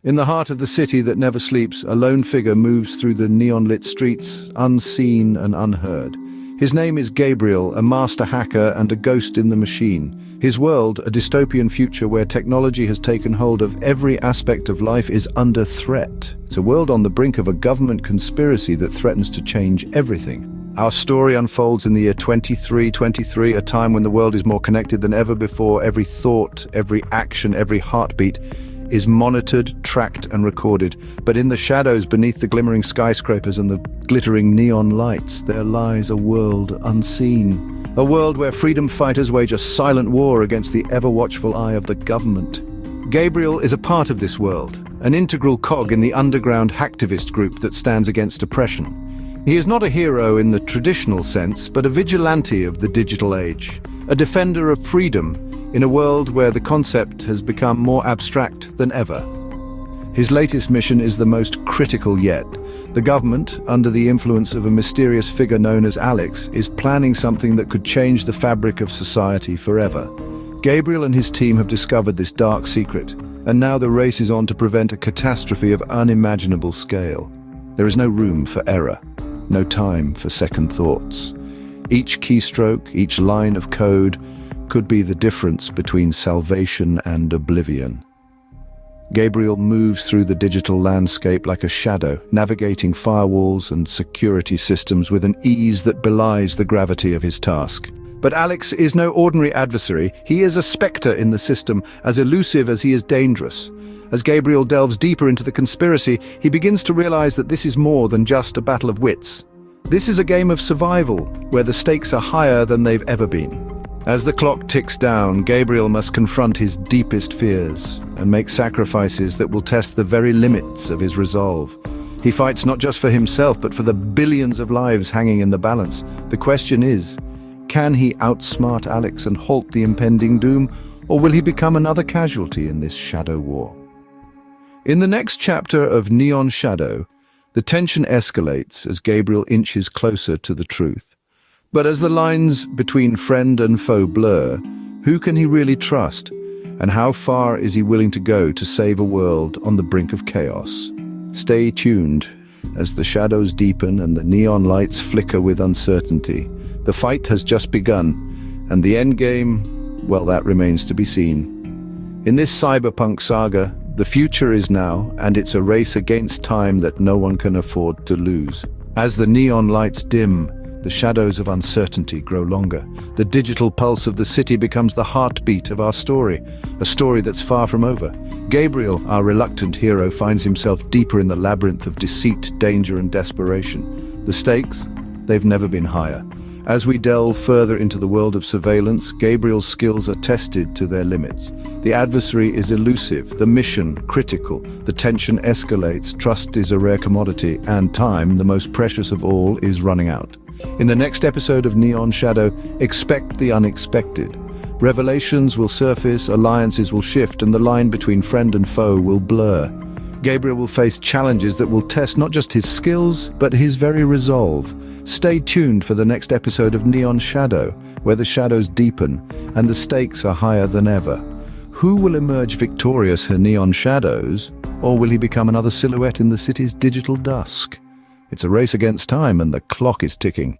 In the heart of the city that never sleeps, a lone figure moves through the neon-lit streets, unseen and unheard. His name is Gabriel, a master hacker and a ghost in the machine. His world, a dystopian future where technology has taken hold of every aspect of life, is under threat. It's a world on the brink of a government conspiracy that threatens to change everything. Our story unfolds in the year 2323, a time when the world is more connected than ever before. Every thought, every action, every heartbeat is monitored, tracked and recorded. But in the shadows beneath the glimmering skyscrapers and the glittering neon lights, there lies a world unseen. A world where freedom fighters wage a silent war against the ever-watchful eye of the government. Gabriel is a part of this world, an integral cog in the underground hacktivist group that stands against oppression. He is not a hero in the traditional sense, but a vigilante of the digital age, a defender of freedom in a world where the concept has become more abstract than ever. His latest mission is the most critical yet. The government, under the influence of a mysterious figure known as Alex, is planning something that could change the fabric of society forever. Gabriel and his team have discovered this dark secret, and now the race is on to prevent a catastrophe of unimaginable scale. There is no room for error, no time for second thoughts. Each keystroke, each line of code, could be the difference between salvation and oblivion. Gabriel moves through the digital landscape like a shadow, navigating firewalls and security systems with an ease that belies the gravity of his task. But Alex is no ordinary adversary. He is a spectre in the system, as elusive as he is dangerous. As Gabriel delves deeper into the conspiracy, he begins to realize that this is more than just a battle of wits. This is a game of survival, where the stakes are higher than they've ever been. As the clock ticks down, Gabriel must confront his deepest fears and make sacrifices that will test the very limits of his resolve. He fights not just for himself, but for the billions of lives hanging in the balance. The question is, can he outsmart Alex and halt the impending doom, or will he become another casualty in this shadow war? In the next chapter of Neon Shadow, the tension escalates as Gabriel inches closer to the truth. But as the lines between friend and foe blur, who can he really trust? And how far is he willing to go to save a world on the brink of chaos? Stay tuned as the shadows deepen and the neon lights flicker with uncertainty. The fight has just begun, and the endgame, well, that remains to be seen. In this cyberpunk saga, the future is now, and it's a race against time that no one can afford to lose. As the neon lights dim, the shadows of uncertainty grow longer. The digital pulse of the city becomes the heartbeat of our story, a story that's far from over. Gabriel, our reluctant hero, finds himself deeper in the labyrinth of deceit, danger, and desperation. The stakes? They've never been higher. As we delve further into the world of surveillance, Gabriel's skills are tested to their limits. The adversary is elusive, the mission critical, the tension escalates, trust is a rare commodity, and time, the most precious of all, is running out. In the next episode of Neon Shadow, expect the unexpected. Revelations will surface, alliances will shift, and the line between friend and foe will blur. Gabriel will face challenges that will test not just his skills, but his very resolve. Stay tuned for the next episode of Neon Shadow, where the shadows deepen and the stakes are higher than ever. Who will emerge victorious in Neon Shadows, or will he become another silhouette in the city's digital dusk? It's a race against time, and the clock is ticking.